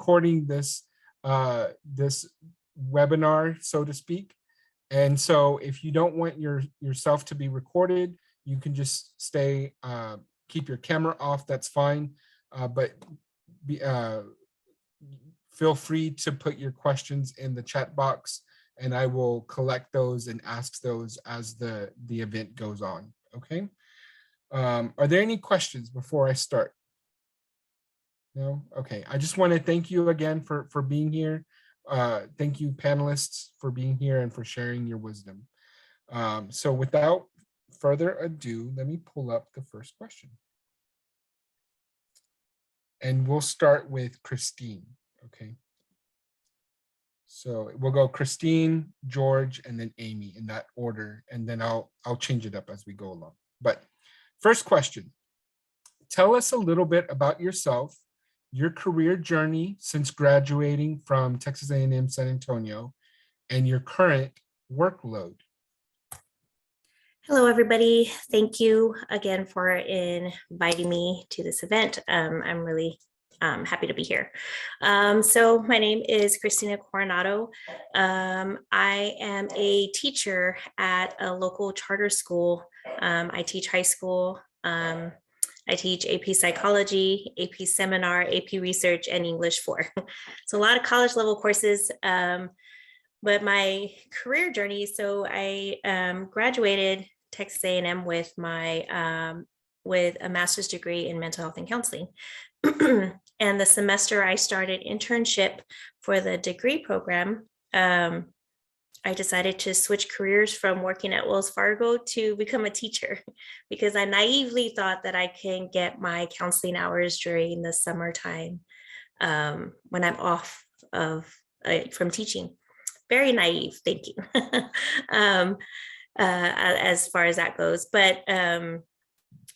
recording this this webinar, so to speak. And so if you don't want yourself to be recorded, you can just stay, keep your camera off, that's fine. But feel free to put your questions in the chat box, and I will collect those and ask those as the event goes on, okay? Are there any questions before I start? No? Okay, I just want to thank you again for being here. Thank you, panelists, for being here and for sharing your wisdom. So without further ado, let me pull up the first question. And we'll start with Christine, okay? So we'll go Christine, George, and then Amy in that order, and then I'll change it up as we go along. But first question, tell us a little bit about yourself, your career journey since graduating from Texas A&M San Antonio, and your current workload. Hello, everybody. Thank you again for inviting me to this event. I'm really happy to be here. So my name is Christina Coronado. I am a teacher at a local charter school. I teach high school. I teach AP Psychology, AP Seminar, AP Research, and English 4. So a lot of college level courses. But my career journey, so I graduated Texas A&M with my with a master's degree in mental health and counseling. And the semester I started internship for the degree program, I decided to switch careers from working at Wells Fargo to become a teacher because I naively thought that I can get my counseling hours during the summertime when I'm off from teaching. Very naive thinking as far as that goes. But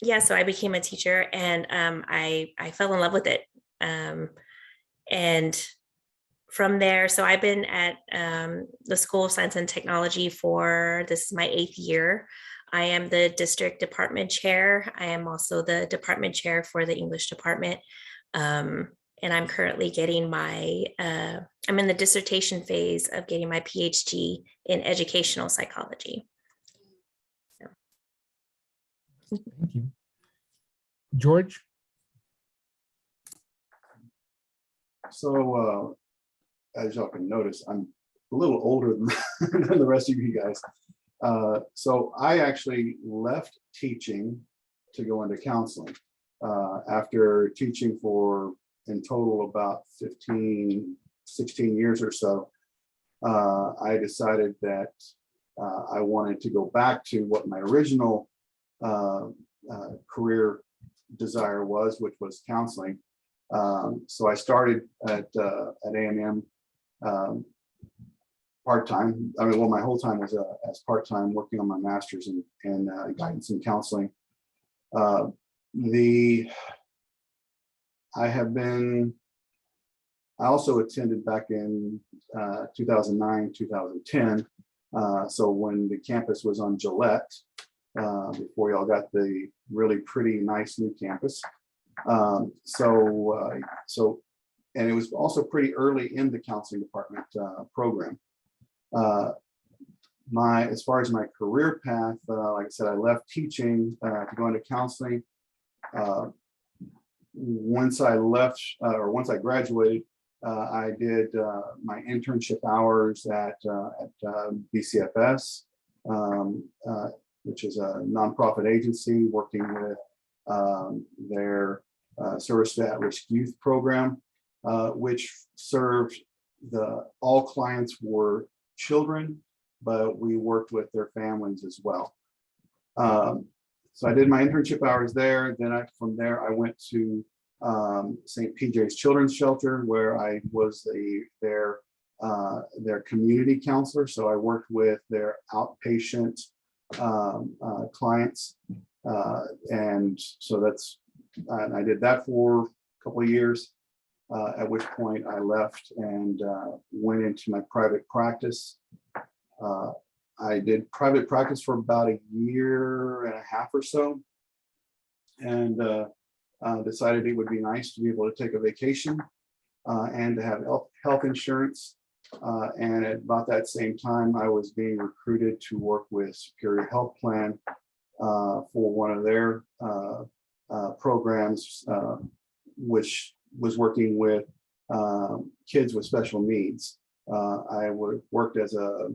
yeah, so I became a teacher and I fell in love with it. And from there, so I've been at the School of Science and Technology for, this is my 8th year. I am the district department chair. I am also the department chair for the English department. And I'm currently getting my, I'm in the dissertation phase of getting my PhD in educational psychology. So. Thank you. George? So, as y'all can notice, I'm a little older than the rest of you guys. So I actually left teaching to go into counseling after teaching for in total about 15, 16 years or so. I decided that I wanted to go back to what my original career desire was, which was counseling. So I started at A&M part-time. I mean, well, my whole time was as part-time working on my master's in guidance and counseling. I also attended back in 2009, 2010. So when the campus was on Gillette, before y'all got the really pretty nice new campus. And it was also pretty early in the counseling department program. As far as my career path, like I said, I left teaching to go into counseling. Once I left, or once I graduated, I did my internship hours at BCFS, which is a nonprofit agency working with their service to at-risk youth program, which served all clients were children, but we worked with their families as well. So I did my internship hours there. Then from there, I went to St. PJ's Children's Shelter, where I was their community counselor. So I worked with their outpatient clients. And so I did that for a couple of years, at which point I left and went into my private practice. I did private practice for about a year and a half or so, and decided it would be nice to be able to take a vacation. and to have health insurance. And at about that same time, I was being recruited to work with Superior Health Plan for one of their programs, which was working with kids with special needs. I worked as a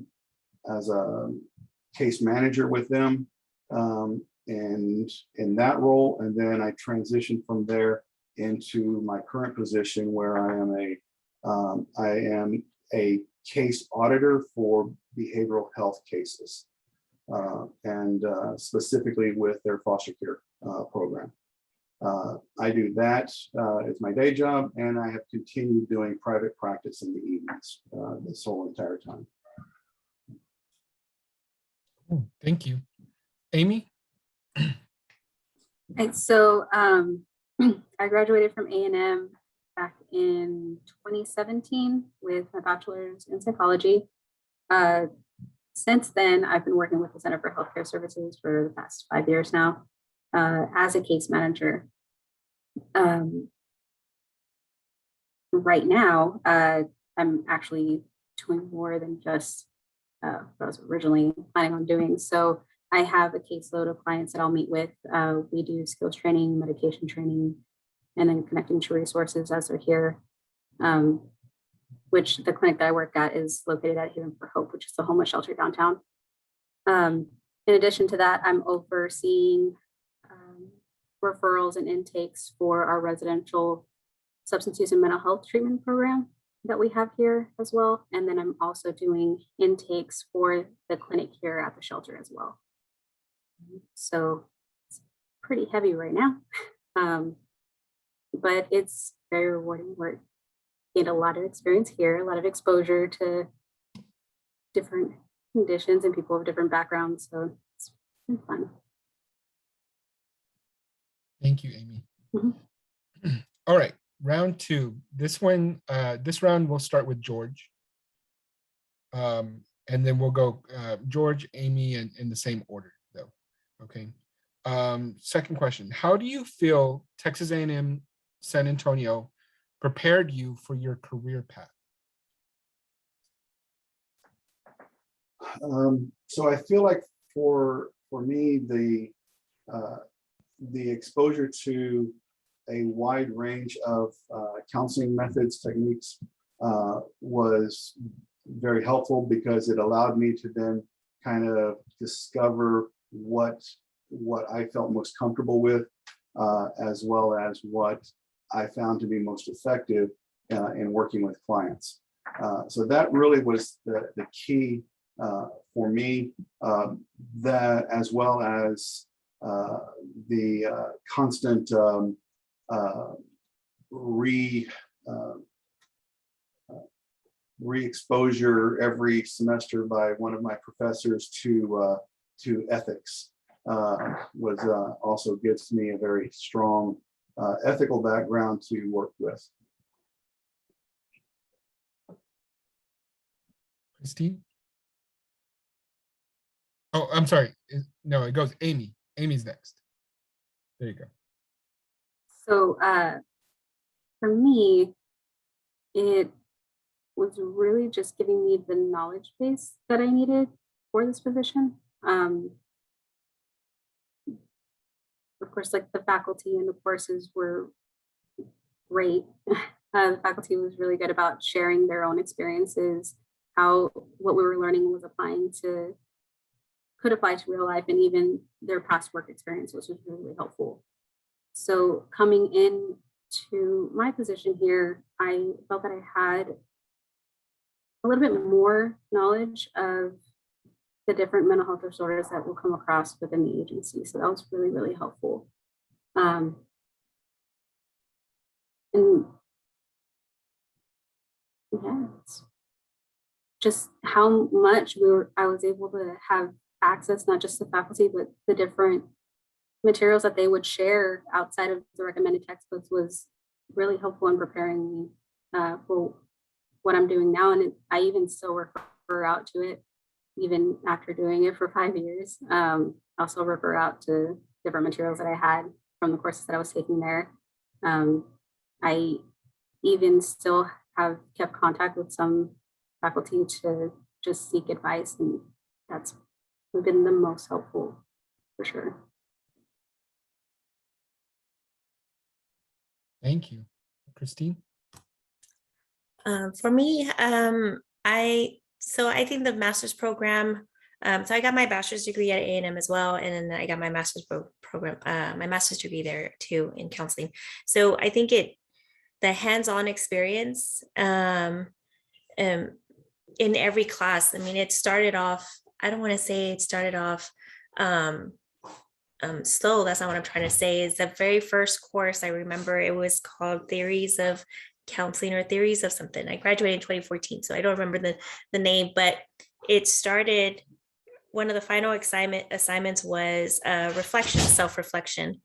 case manager with them, and in that role, and then I transitioned from there into my current position, where I am a case auditor for behavioral health cases, and specifically with their foster care program. I do that as my day job, and I have continued doing private practice in the evenings this whole entire time. Oh, thank you. Amy? Right, so I graduated from A&M back in 2017 with my bachelor's in psychology. Since then, I've been working with the Center for Healthcare Services for the past 5 years now as a case manager. Right now, I'm actually doing more than just what I was originally planning on doing. So I have a caseload of clients that I'll meet with. We do skills training, medication training, and then connecting to resources as they're here, which the clinic that I work at is located at Haven for Hope, which is the homeless shelter downtown. In addition to that, I'm overseeing referrals and intakes for our residential substance use and mental health treatment program that we have here as well. And then I'm also doing intakes for the clinic here at the shelter as well. So it's pretty heavy right now, but it's very rewarding work. Gained a lot of experience here, a lot of exposure to different conditions and people of different backgrounds. So it's been fun. Thank you, Amy. Mm-hmm. All right, round two. This round we'll start with George. And then we'll go George, Amy, and in the same order, though. Okay. Second question. How do you feel Texas A&M San Antonio prepared you for your career path? So I feel like for me, the exposure to a wide range of counseling methods, techniques was very helpful, because it allowed me to then kind of discover what I felt most comfortable with, as well as what I found to be most effective in working with clients. So that really was the key for me, that as well as the constant re-exposure every semester by one of my professors to ethics was also gives me a very strong ethical background to work with. Christine? Oh, I'm sorry. No, it goes Amy. Amy's next. There you go. So for me, it was really just giving me the knowledge base that I needed for this position. Of course, like the faculty and the courses were great. The faculty was really good about sharing their own experiences, how what we were learning was could apply to real life, and even their past work experience, which was really helpful. So coming in to my position here, I felt that I had a little bit more knowledge of the different mental health disorders that will come across within the agency. So that was really, really helpful. And yeah, it's just how much I was able to have access, not just to faculty, but the different materials that they would share outside of the recommended textbooks was really helpful in preparing me for what I'm doing now. And I even still refer out to it, even after doing it for 5 years. I also refer out to different materials that I had from the courses that I was taking there. I even still have kept contact with some faculty to just seek advice, and that's been the most helpful for sure. Thank you. Christine? For me, I think the master's program. So I got my bachelor's degree at A&M as well, and then I got my master's program, my master's degree there too in counseling. So I think the hands-on experience in every class. I mean, it started off. I don't want to say it started off slow. That's not what I'm trying to say. Is the very first course I remember, it was called Theories of Counseling or Theories of something. I graduated in 2014, so I don't remember the name, but it started. One of the final assignments was reflection, self-reflection.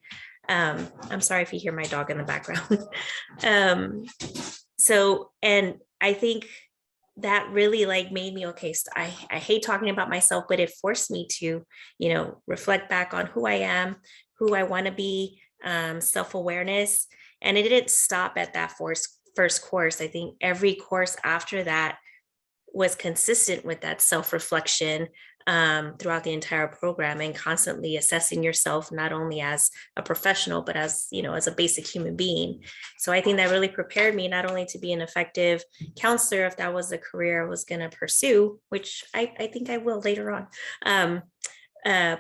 I'm sorry if you hear my dog in the background. And I think that really like made me, okay, so I hate talking about myself, but it forced me to, reflect back on who I am, who I want to be, self-awareness. And it didn't stop at that first course. I think every course after that was consistent with that self-reflection throughout the entire program, and constantly assessing yourself, not only as a professional, but as, as a basic human being. So I think that really prepared me not only to be an effective counselor, if that was the career I was going to pursue, which I think I will later on,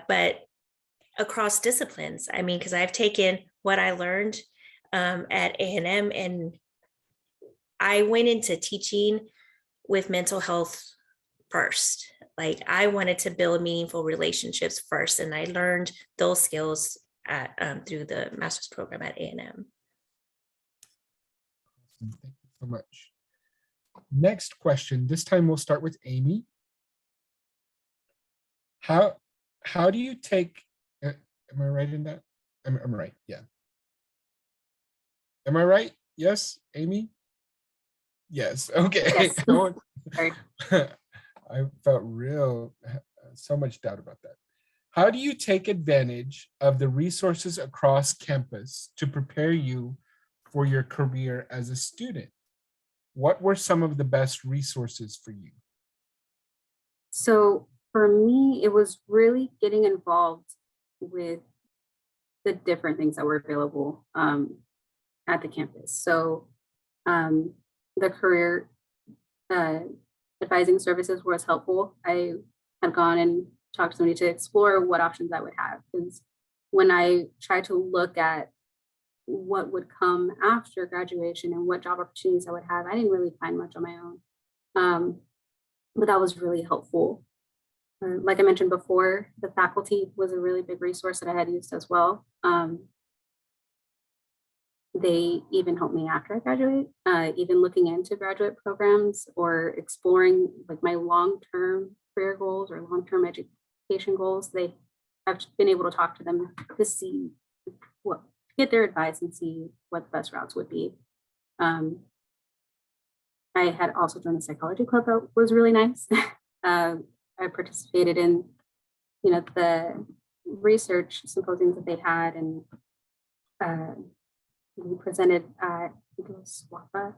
but across disciplines. I mean, because I've taken what I learned at A&M, and I went into teaching with mental health first. Like, I wanted to build meaningful relationships first, and I learned those skills through the master's program at A&M. Thank you so much. Next question. This time we'll start with Amy. How do you take? Am I right in that? I'm right. Yeah. Am I right? Yes, Amy. Yes. Okay. Yes. I felt so much doubt about that. How do you take advantage of the resources across campus to prepare you for your career as a student? What were some of the best resources for you? So for me, it was really getting involved with the different things that were available at the campus. So the career advising services was helpful. I had gone and talked to somebody to explore what options I would have, because when I tried to look at what would come after graduation and what job opportunities I would have, I didn't really find much on my own. But that was really helpful. Like I mentioned before, the faculty was a really big resource that I had used as well. They even helped me after I graduate, even looking into graduate programs or exploring like my long-term career goals or long-term education goals. They have been able to talk to them to see get their advice and see what the best routes would be. I had also joined the psychology club. That was really nice. I participated in, the research symposiums that they had, and we presented at SWAPA.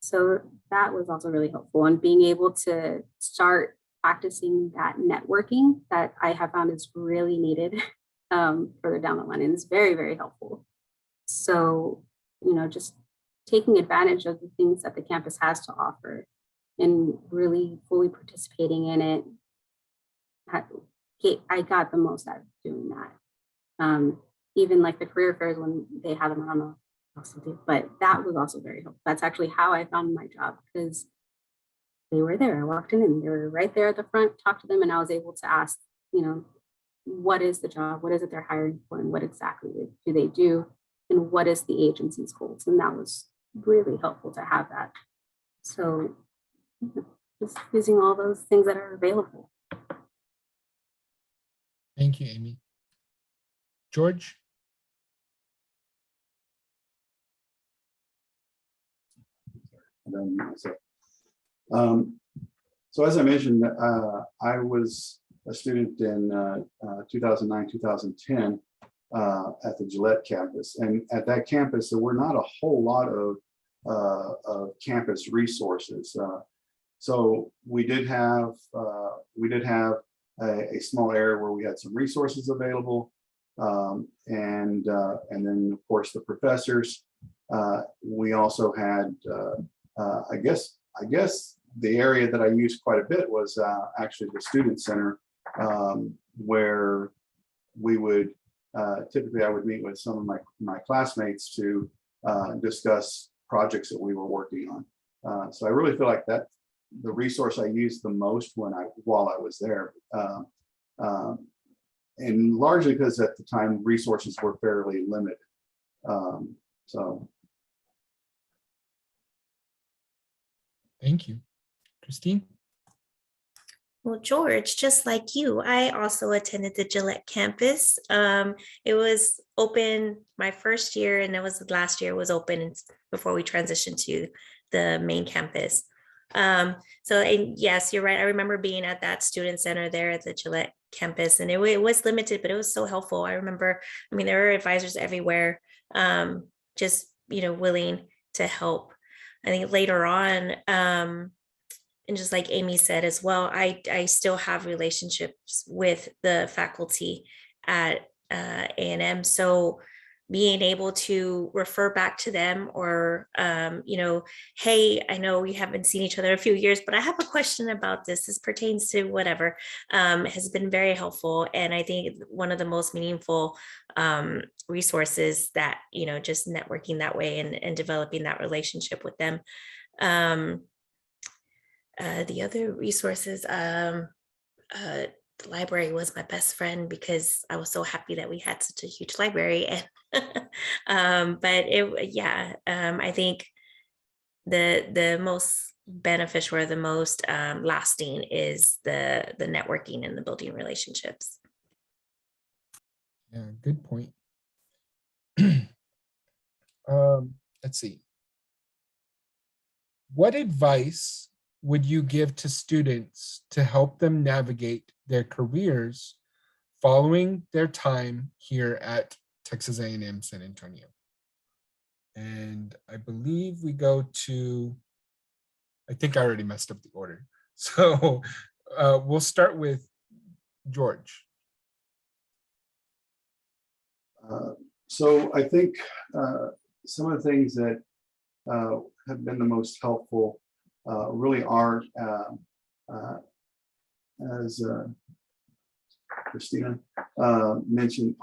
So that was also really helpful, and being able to start practicing that networking that I have found is really needed further down the line, and it's very, very helpful. So, just taking advantage of the things that the campus has to offer and really fully participating in it. I got the most out of doing that. Even like the career fairs when they have them, I don't know, also do, but that was also very helpful. That's actually how I found my job, because they were there. I walked in and they were right there at the front, talked to them, and I was able to ask, what is the job? What is it they're hiring for? And what exactly do they do? And what is the agency's goals? And that was really helpful to have that. So just using all those things that are available. Thank you, Amy. George? So as I mentioned, I was a student in 2009, 2010 at the Gillette campus. And at that campus, there were not a whole lot of of campus resources. So we did have a small area where we had some resources available, and then of course the professors. We also had, I guess the area that I used quite a bit was actually the student center, where we would typically I would meet with some of my classmates to discuss projects that we were working on. So I really feel like that the resource I used the most while I was there, and largely because at the time resources were fairly limited. So Thank you. Christine? Well, George, just like you, I also attended the Gillette campus. It was open my first year, and it was last year was open before we transitioned to the main campus. So and yes, you're right. I remember being at that student center there at the Gillette campus, and it was limited, but it was so helpful. I remember, I mean, there were advisors everywhere, just, willing to help. I think later on, and just like Amy said as well, I still have relationships with the faculty at A&M. So being able to refer back to them, or, hey, I know we haven't seen each other a few years, but I have a question about this. This pertains to whatever, has been very helpful. And I think one of the most meaningful resources that, just networking that way and developing that relationship with them. The other resources, the library was my best friend because I was so happy that we had such a huge library. And I think the most beneficial or the most lasting is the networking and the building relationships. Yeah, good point. Let's see. What advice would you give to students to help them navigate their careers following their time here at Texas A&M San Antonio? And I believe we go to, I think I already messed up the order. So we'll start with George. So I think some of the things that have been the most helpful really are, as Christina mentioned,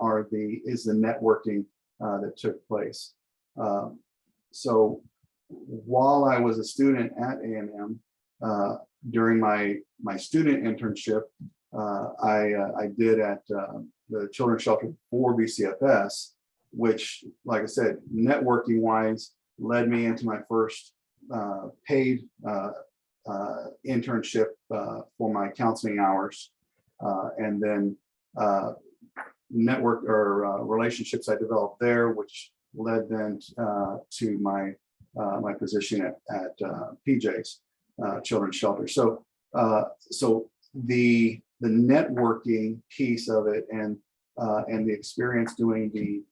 is the networking that took place. So while I was a student at A&M, during my student internship, I did at the Children's Shelter for BCFS, which, like I said, networking wise, led me into my first paid internship for my counseling hours, and then network or relationships I developed there, which led then to my position at PJ's Children's Shelter. So the networking piece of it, and the experience doing the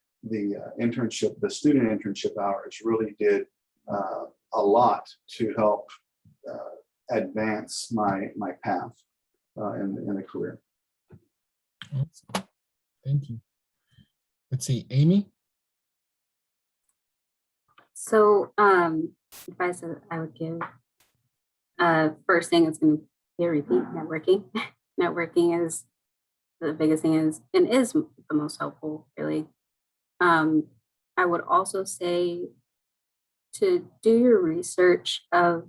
internship, the student internship hours, really did a lot to help advance my path in the career. Awesome. Thank you. Let's see, Amy. So advice that I would give, first thing is going to be a repeat, networking. Networking is the biggest thing, is the most helpful, really. I would also say to do your research of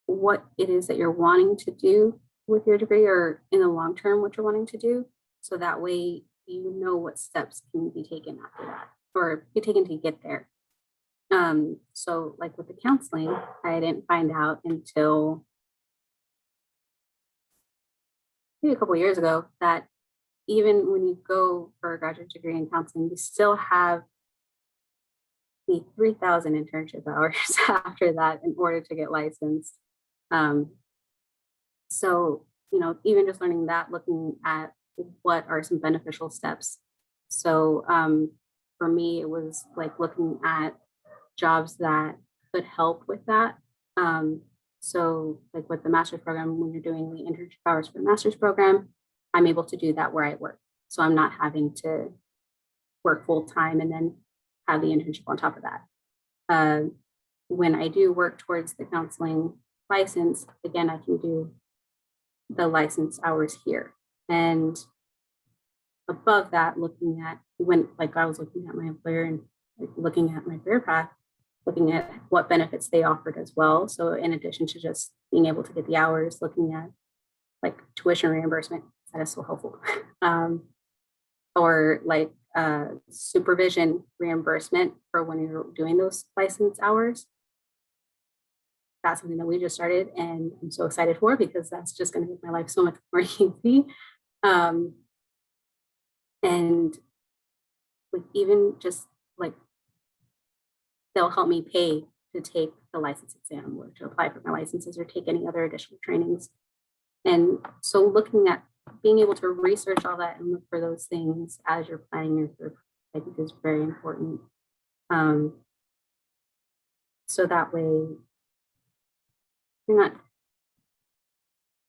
what it is that you're wanting to do with your degree, or in the long term, what you're wanting to do. So that way, you know what steps can be taken after that, or be taken to get there. So like with the counseling, I didn't find out until maybe a couple of years ago that even when you go for a graduate degree in counseling, you still have the 3,000 internship hours after that in order to get licensed. So, even just learning that, looking at what are some beneficial steps. So for me, it was like looking at jobs that could help with that. So like with the master's program, when you're doing the internship hours for the master's program, I'm able to do that where I work. So I'm not having to work full time and then have the internship on top of that. When I do work towards the counseling license, again, I can do the license hours here. And above that, looking at when, like I was looking at my employer and like, looking at my career path, looking at what benefits they offered as well. So in addition to just being able to get the hours, looking at like tuition reimbursement, that is so helpful. Or like supervision reimbursement for when you're doing those license hours. That's something that we just started and I'm so excited for because that's just going to make my life so much more easy. And like even just like they'll help me pay to take the license exam or to apply for my licenses or take any other additional trainings. And so looking at being able to research all that and look for those things as you're planning your career, I think is very important. So that way you're not,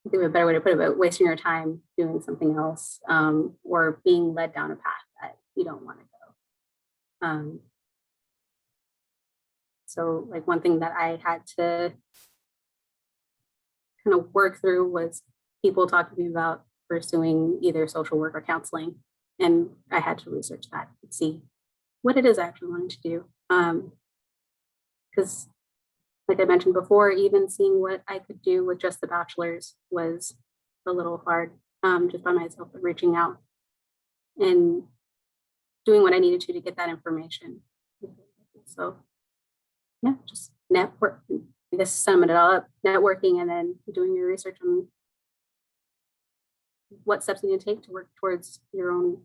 I think a better way to put it, but wasting your time doing something else or being led down a path that you don't want to go. So like one thing that I had to kind of work through was people talking to me about pursuing either social work or counseling. And I had to research that and see what it is I actually wanted to do. Because like I mentioned before, even seeing what I could do with just the bachelor's was a little hard just by myself, but reaching out and doing what I needed to get that information. So yeah, just network. I guess summing it all up, networking and then doing your research on what steps you need to take to work towards your own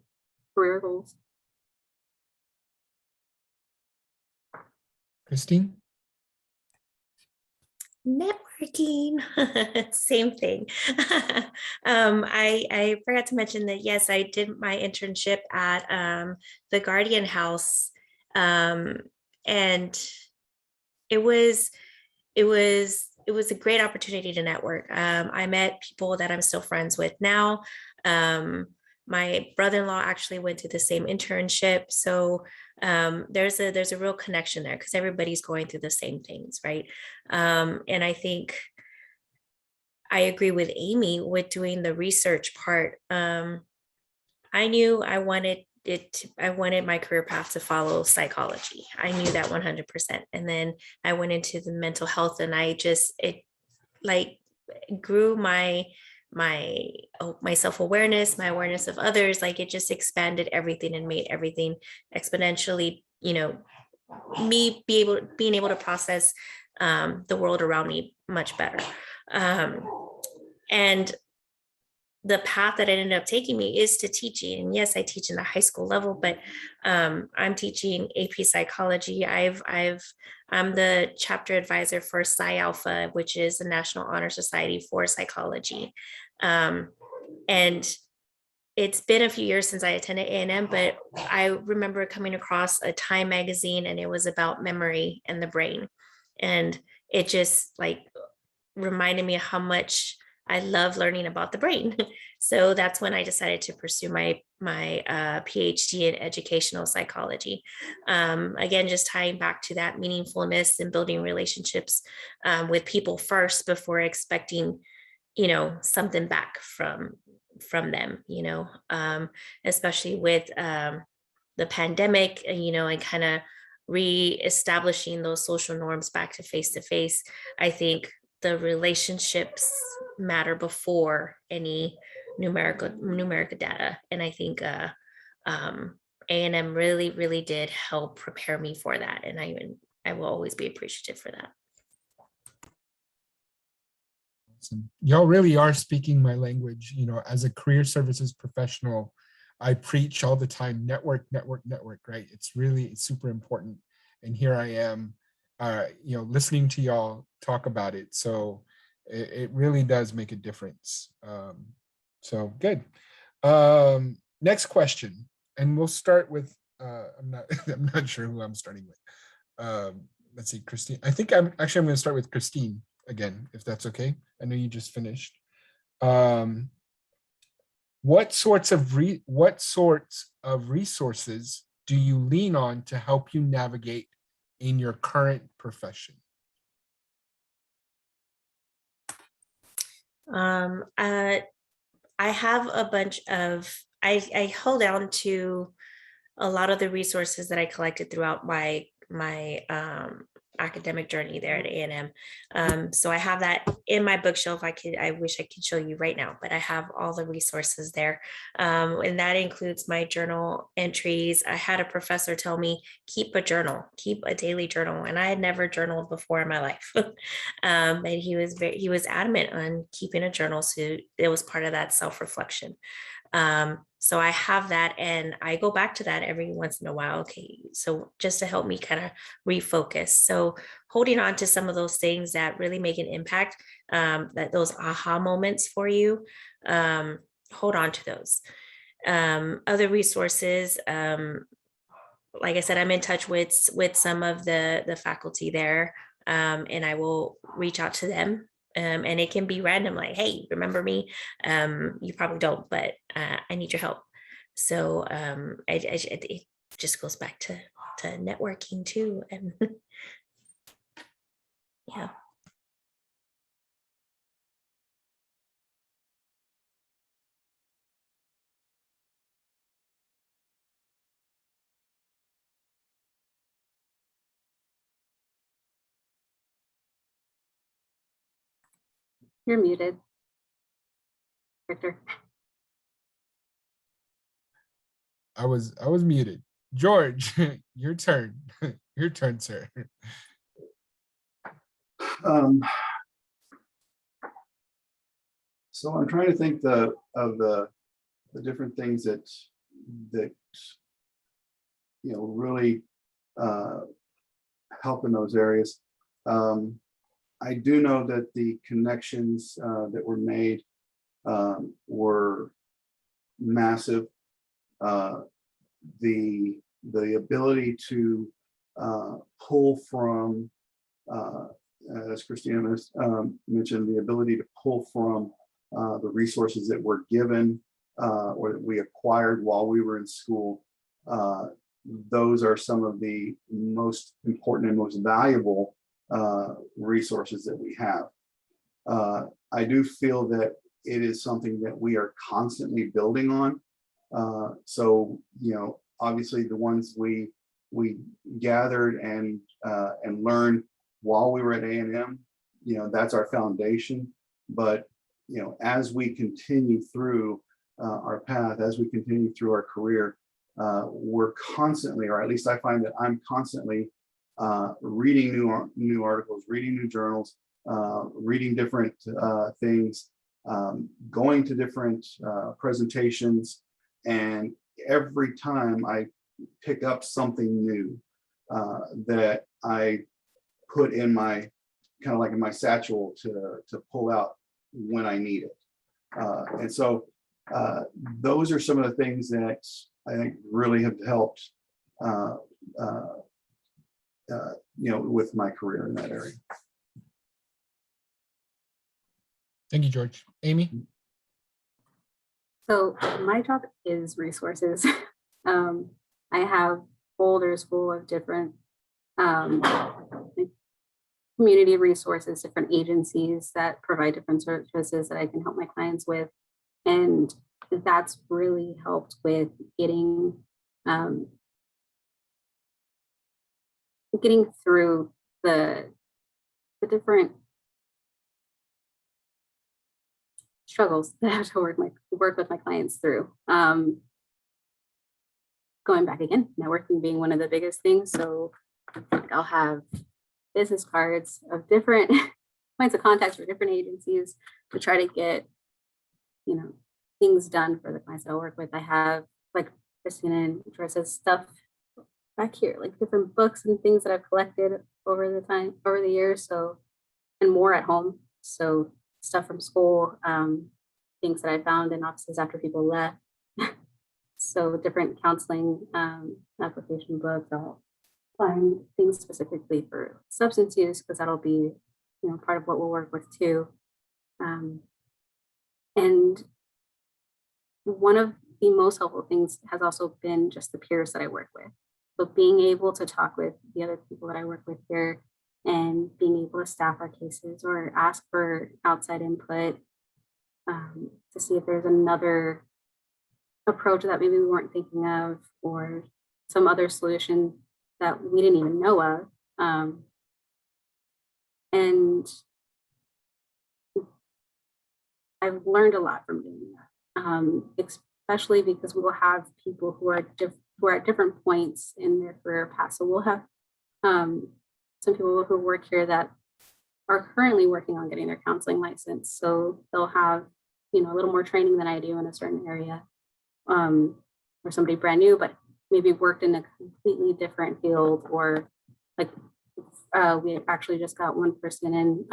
career goals. Christine? Networking, same thing. I forgot to mention that, yes, I did my internship at the Guardian House. And it was a great opportunity to network. I met people that I'm still friends with now. My brother-in-law actually went to the same internship. So there's a real connection there because everybody's going through the same things, right? And I think I agree with Amy with doing the research part. I knew I wanted my career path to follow psychology. I knew that 100%. And then I went into the mental health and it like grew my self-awareness, my awareness of others. Like it just expanded everything and made everything exponentially, me being able to process the world around me much better. And the path that it ended up taking me is to teaching. And yes, I teach in the high school level, but I'm teaching AP psychology. I'm the chapter advisor for Psi Alpha, which is the National Honor Society for Psychology. And it's been a few years since I attended A&M, but I remember coming across a Time magazine and it was about memory and the brain. And it just like reminded me of how much I love learning about the brain. So that's when I decided to pursue my PhD in educational psychology. Again, just tying back to that meaningfulness and building relationships with people first before expecting, something back from them, especially with the pandemic, and kind of re-establishing those social norms back to face. I think the relationships matter before any numerical data. And I think A&M really did help prepare me for that. And I will always be appreciative for that. Awesome. Y'all really are speaking my language. As a career services professional, I preach all the time, network, right? It's super important. And here I am, listening to y'all talk about it. So it really does make a difference. So good. Next question, and we'll start with, I'm not sure who I'm starting with. let's see, Christine. I think I'm going to start with Christine again, if that's okay. I know you just finished. What sorts of resources do you lean on to help you navigate in your current profession? I have a bunch of, I hold on to a lot of the resources that I collected throughout my academic journey there at A&M. So I have that in my bookshelf. I wish I could show you right now, but I have all the resources there. And that includes my journal entries. I had a professor tell me, keep a journal, keep a daily journal. And I had never journaled before in my life. And he was adamant on keeping a journal. So it was part of that self-reflection. So I have that and I go back to that every once in a while. Okay. So just to help me kind of refocus. So holding on to some of those things that really make an impact, that those aha moments for you, hold on to those. Other resources, like I said, I'm in touch with some of the faculty there, and I will reach out to them. And it can be random, like, hey, remember me? You probably don't, but I need your help. So it just goes back to networking too. And yeah. You're muted, Victor. I was muted. George, your turn. Your turn, sir. So I'm trying to think of the different things that really help in those areas. I do know that the connections that were made were massive. The ability to pull from, as Christina mentioned, the ability to pull from the resources that were given or that we acquired while we were in school. Those are some of the most important and most valuable resources that we have. I do feel that it is something that we are constantly building on. So, obviously the ones we gathered and learned while we were at A&M, that's our foundation. But, as we continue through our path, as we continue through our career, we're constantly, or at least I find that I'm constantly reading new articles, reading new journals, reading different things, going to different presentations, and every time I pick up something new that I put in my kind of like in my satchel to pull out when I need it. And so those are some of the things that I think really have helped with my career in that area. Thank you, George. Amy? So my job is resources. I have folders full of different community resources, different agencies that provide different services that I can help my clients with. And that's really helped with getting through the different struggles that I have to work with my clients through. Going back again, networking being one of the biggest things. So I'll have business cards of different points of contact for different agencies to try to get, things done for the clients that I work with. I have, like Christina and Teresa's stuff back here, like different books and things that I've collected over the years. So, and more at home. So stuff from school, things that I found in offices after people left. So different counseling application books. I'll find things specifically for substance use, because that'll be, part of what we'll work with too. And one of the most helpful things has also been just the peers that I work with. So being able to talk with the other people that I work with here and being able to staff our cases or ask for outside input to see if there's another approach that maybe we weren't thinking of, or some other solution that we didn't even know of. And I've learned a lot from doing that, especially because we will have people who are at different points in their career path. So we'll have some people who work here that are currently working on getting their counseling license. So they'll have, a little more training than I do in a certain area, or somebody brand new, but maybe worked in a completely different field, or like we actually just got one person in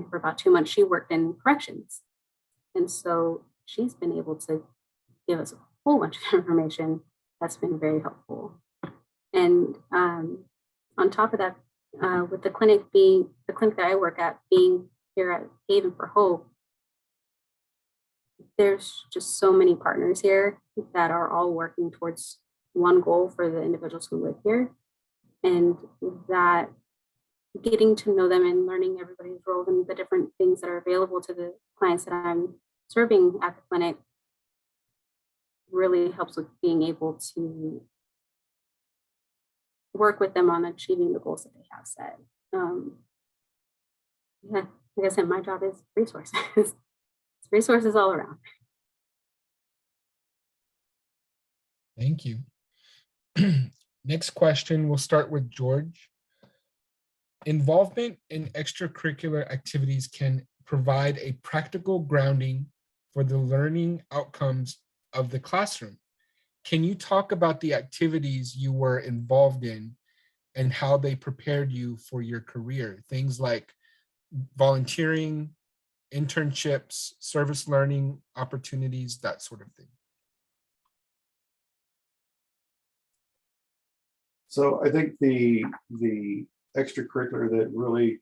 for about 2 months. She worked in corrections. And so she's been able to give us a whole bunch of information that's been very helpful. And on top of that, with the clinic that I work at being here at Haven for Hope, there's just so many partners here that are all working towards one goal for the individuals who live here. And that getting to know them and learning everybody's role and the different things that are available to the clients that I'm serving at the clinic really helps with being able to work with them on achieving the goals that they have set. Yeah, like I said, my job is resources. It's resources all around. Thank you. Next question, we'll start with George. Involvement in extracurricular activities can provide a practical grounding for the learning outcomes of the classroom. Can you talk about the activities you were involved in and how they prepared you for your career? Things like volunteering, internships, service learning opportunities, that sort of thing. So I think the extracurricular that really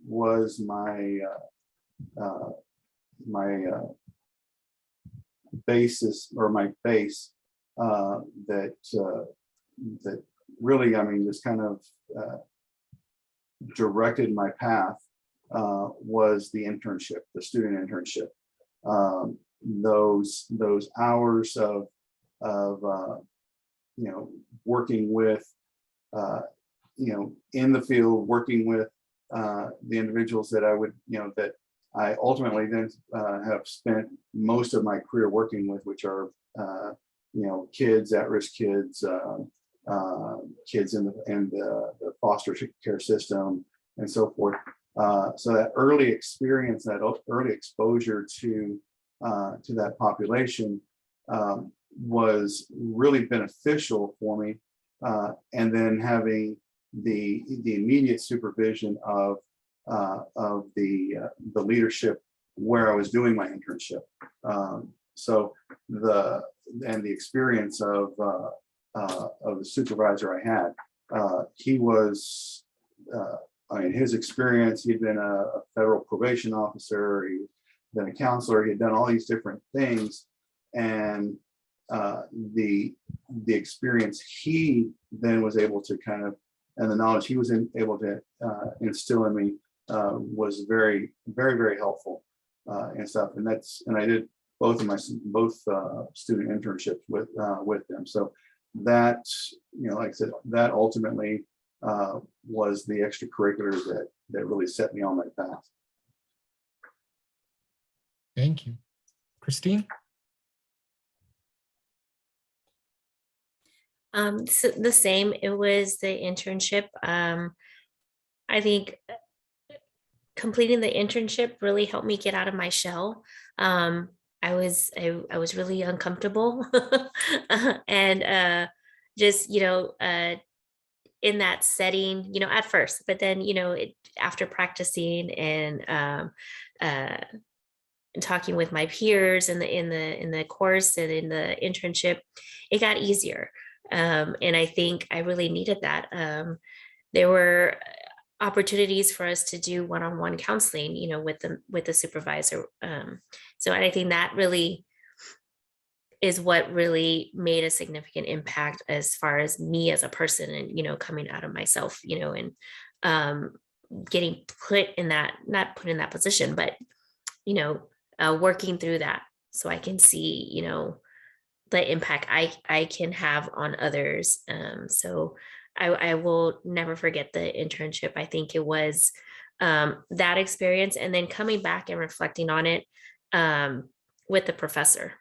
was my basis, or my base, that really, just kind of directed my path, was the internship, the student internship. Those hours of working with, in the field, working with the individuals that I would, that I ultimately then have spent most of my career working with, which are, kids, at-risk kids, kids in the foster care system, and so forth. So that early experience, that early exposure to that population was really beneficial for me. And then having the immediate supervision of the leadership where I was doing my internship. So the experience of the supervisor I had, he was, his experience, he'd been a federal probation officer, he'd been a counselor, he had done all these different things. And the experience he then was able to kind of, and the knowledge he was able to instill in me was very, very, very helpful and stuff. And I did both student internships with them. So that, like I said, that ultimately was the extracurriculars that really set me on my path. Thank you. Christine? So the same, it was the internship. I think completing the internship really helped me get out of my shell. I was really uncomfortable and just, in that setting, at first, but then, after practicing and talking with my peers in the course and in the internship, it got easier. And I think I really needed that. There were opportunities for us to do one-on-one counseling, with the supervisor. So I think that really is what really made a significant impact as far as me as a person, and coming out of myself, and getting put in that, not put in that position, but working through that, so I can see the impact I can have on others. So I will never forget the internship. I think it was that experience, and then coming back and reflecting on it with the professor.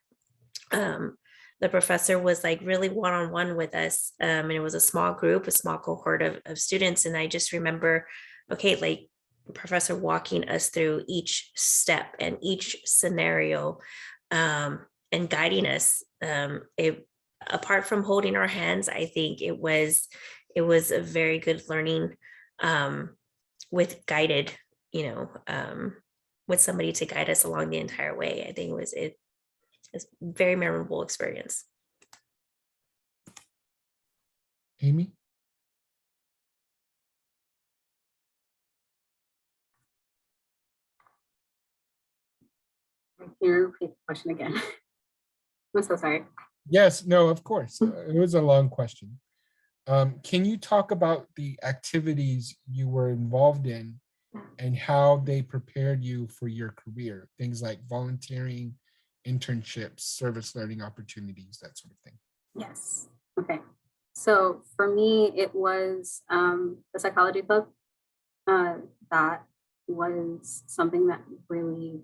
The professor was like really one-on-one with us, and it was a small group, a small cohort of students. And I just remember, okay, like the professor walking us through each step and each scenario, and guiding us. Apart from holding our hands, I think it was a very good learning, with guided, with somebody to guide us along the entire way. I think it's a very memorable experience. Amy? Can you repeat the question again? I'm so sorry. Yes, no, of course. It was a long question. Can you talk about the activities you were involved in and how they prepared you for your career? Things like volunteering, internships, service learning opportunities, that sort of thing. Yes. Okay. So for me, it was the psychology club. That was something that really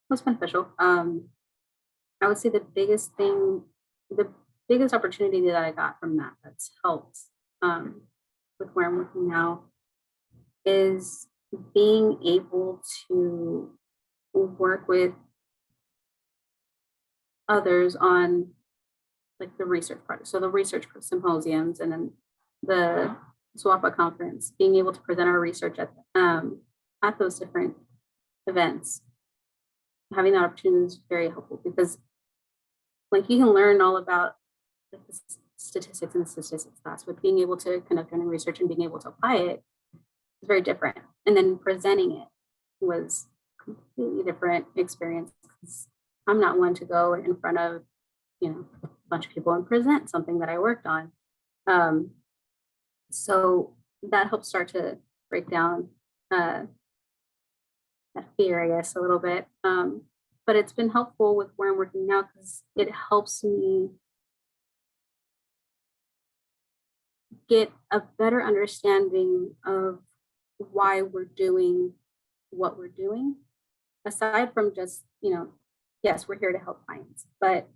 was beneficial. I would say the biggest opportunity that I got from that's helped with where I'm working now is being able to work with others on like the research project. So the research symposiums, and then the SWAPA conference, being able to present our research at those different events. Having that opportunity is very helpful, because like you can learn all about like, the statistics in the statistics class, but being able to conduct your own research and being able to apply it is very different. And then presenting it was a completely different experience. I'm not one to go in front of a bunch of people and present something that I worked on. So that helps start to break down that fear, I guess, a little bit. But it's been helpful with where I'm working now, because it helps me get a better understanding of why we're doing what we're doing, aside from just, yes, we're here to help clients, but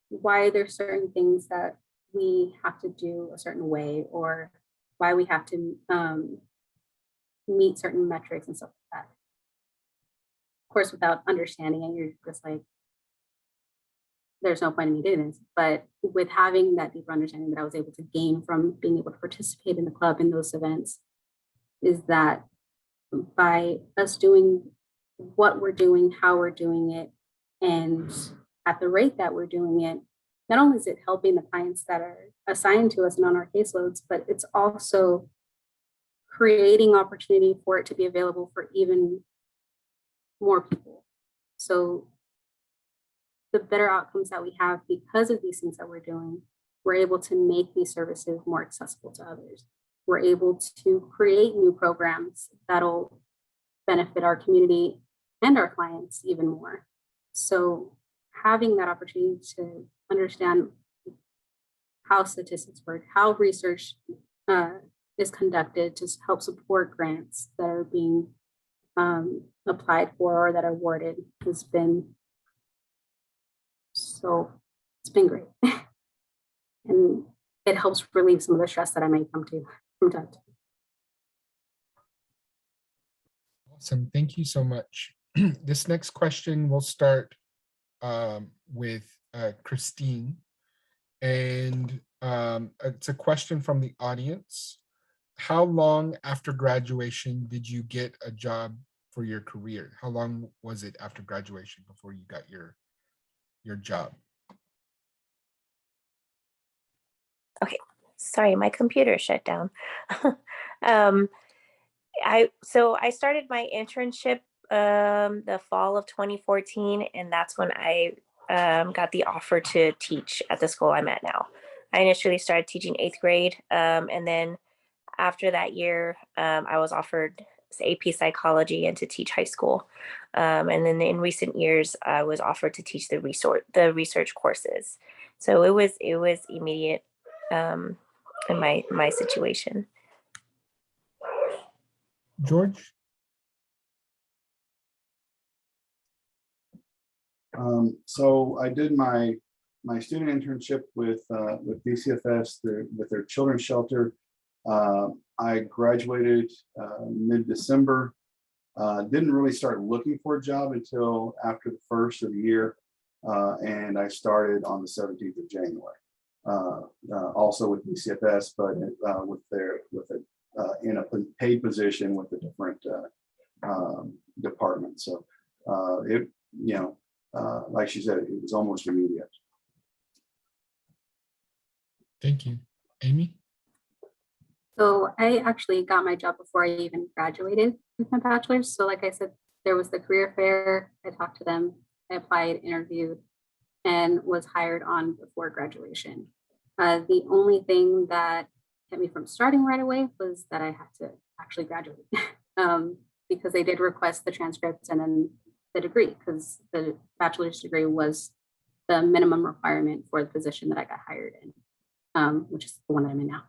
why there's certain things that we have to do a certain way, or why we have to meet certain metrics and stuff like that. Of course, without understanding it, you're just like, there's no point in me doing this. But with having that deeper understanding that I was able to gain from being able to participate in the club in those events, is that by us doing what we're doing, how we're doing it, and at the rate that we're doing it, not only is it helping the clients that are assigned to us and on our caseloads, but it's also creating opportunity for it to be available for even more people. So the better outcomes that we have because of these things that we're doing, we're able to make these services more accessible to others. We're able to create new programs that'll benefit our community and our clients even more. So having that opportunity to understand how statistics work, how research is conducted to help support grants that are being applied for or that are awarded has been it's been great. And it helps relieve some of the stress that I may come to from time to time. Awesome. Thank you so much. This next question will start with Christine. And it's a question from the audience. How long after graduation did you get a job for your career? How long was it after graduation before you got your job? sorry, my computer shut down. um, I started my internship the fall of 2014, and that's when I got the offer to teach at the school I'm at now. I initially started teaching 8th grade, and then after that year, I was offered AP psychology and to teach high school. And then in recent years, I was offered to teach the research courses. So it was immediate in my situation. George? So I did my student internship with DCFS with their children's shelter. I graduated mid-December. Didn't really start looking for a job until after the first of the year, and I started on the 17th of January. Also with DCFS, but in a paid position with a different department. So it, like she said, it was almost immediate. Thank you. Amy? So I actually got my job before I even graduated with my bachelor's. So like I said, there was the career fair. I talked to them, I applied, interviewed, and was hired on before graduation. The only thing that kept me from starting right away was that I had to actually graduate because they did request the transcripts and then the degree, because the bachelor's degree was the minimum requirement for the position that I got hired in, which is the one that I'm in now.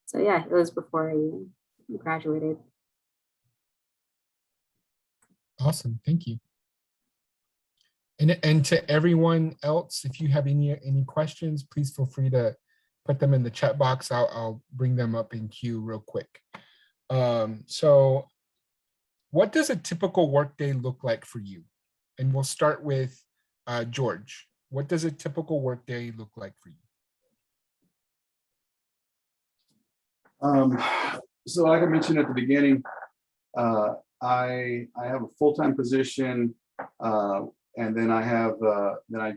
So yeah, it was before I graduated. Awesome, thank you. And to everyone else, if you have any questions, please feel free to put them in the chat box. I'll bring them up in queue real quick. So what does a typical workday look like for you? And we'll start with George. What does a typical workday look like for you? So like I mentioned at the beginning, I have a full-time position, and then I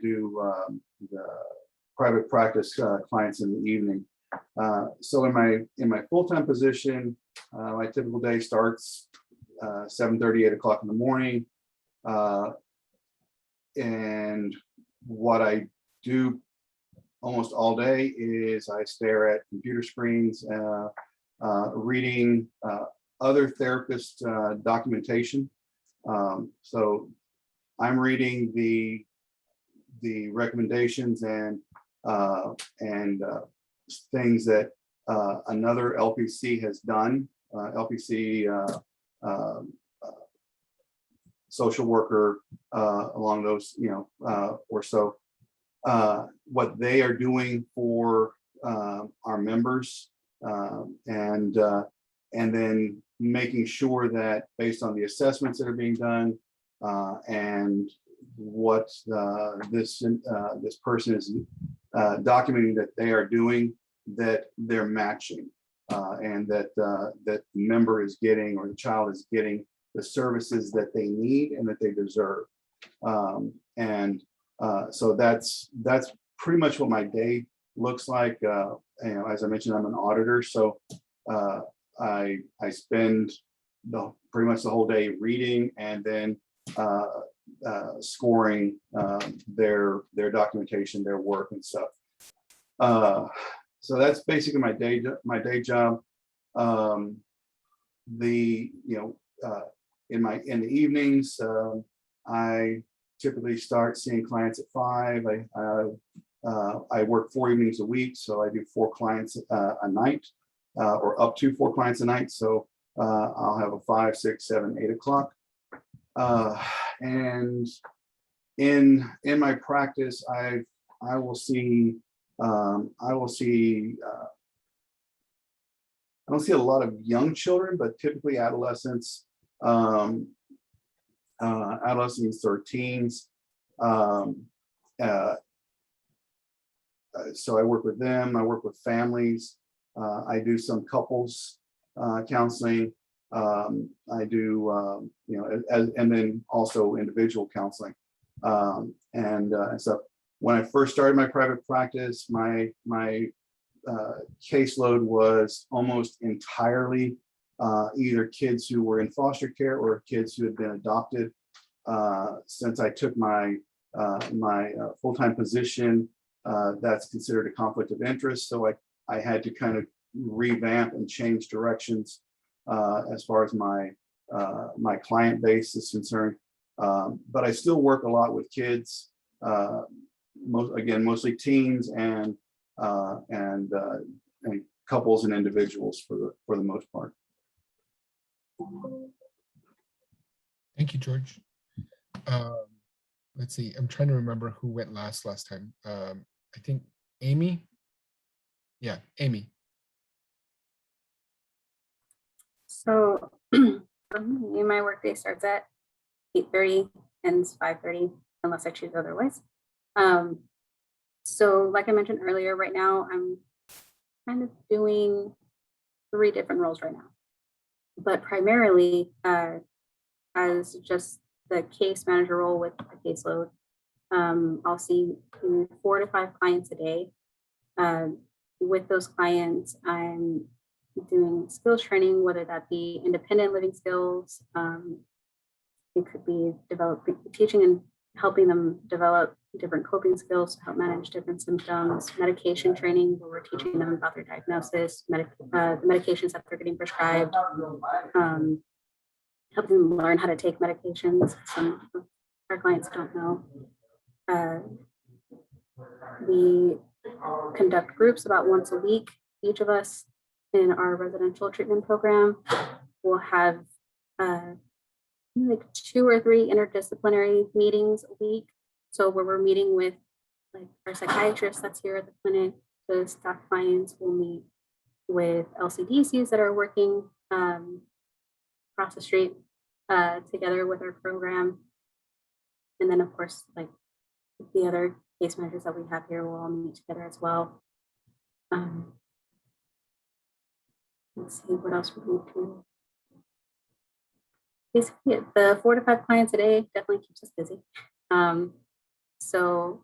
do the private practice clients in the evening. So in my full-time position, my typical day starts 7:30, 8 o'clock in the morning, and what I do almost all day is I stare at computer screens, reading other therapists' documentation. So I'm reading the recommendations and things that another LPC has done. LPC social worker along those, or so. What they are doing for our members, and then making sure that based on the assessments that are being done and what this person is documenting that they are doing, that they're matching, and that the member is getting, or the child is getting, the services that they need and that they deserve. So that's pretty much what my day looks like. As I mentioned, I'm an auditor, so I spend pretty much the whole day reading and then scoring their documentation, their work and stuff. So that's basically my day job. In the evenings, I typically start seeing clients at 5. I work 4 evenings a week, so I do 4 clients a night, or up to 4 clients a night. So I'll have a 5, 6, 7, 8 o'clock. And in my practice, I will see I don't see a lot of young children, but typically adolescents, adolescents or teens. So I work with them. I work with families. I do some couples counseling. I do, and then also individual counseling. So when I first started my private practice, my caseload was almost entirely either kids who were in foster care or kids who had been adopted. Since I took my full-time position, that's considered a conflict of interest. So I had to kind of revamp and change directions as far as my client base is concerned. But I still work a lot with kids, mostly teens and couples and individuals for the most part. Thank you, George. Let's see. I'm trying to remember who went last time. I think Amy. Yeah, Amy. So for me, my workday starts at 8:30, ends 5:30, unless I choose otherwise. So like I mentioned earlier, right now I'm kind of doing 3 different roles right now, but primarily as just the case manager role with a caseload. I'll see 4 to 5 clients a day. With those clients, I'm doing skills training, whether that be independent living skills. It could be teaching and helping them develop different coping skills to help manage different symptoms, medication training, where we're teaching them about their diagnosis, the medications that they're getting prescribed, helping them learn how to take medications. Some of our clients don't know. We conduct groups about once a week. Each of us in our residential treatment program will have like 2 or 3 interdisciplinary meetings a week. So where we're meeting with like our psychiatrist that's here at the clinic, the staff clients will meet with LCDCs that are working across the street together with our program. And then of course, like the other case managers that we have here will all meet together as well. Let's see what else we need to. Basically, the 4 to 5 clients a day definitely keeps us busy. So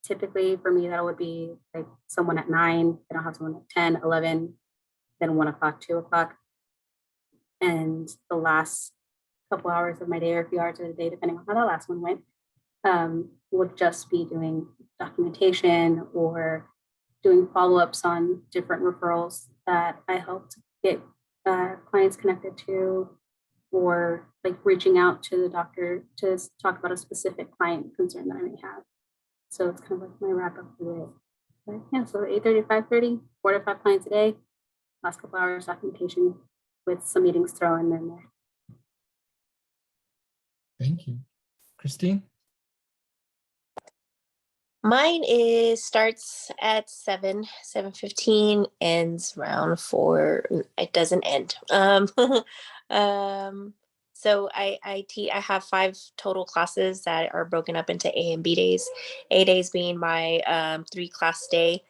typically for me, that would be like someone at 9, then I'll have someone at 10, 11, then 1 o'clock, 2 o'clock. And the last couple hours of my day or a few hours of the day, depending on how that last one went, would just be doing documentation or doing follow-ups on different referrals that I helped get clients connected to, or like reaching out to the doctor to talk about a specific client concern that I may have. So it's kind of like my wrap up for it. But yeah, so 8:30 to 5:30, 4 to 5 clients a day, last couple hours documentation with some meetings thrown in there. Thank you. Christine? Mine starts at 7:15, ends around 4. It doesn't end. So I have 5 total classes that are broken up into A and B days. A days being my 3-class day,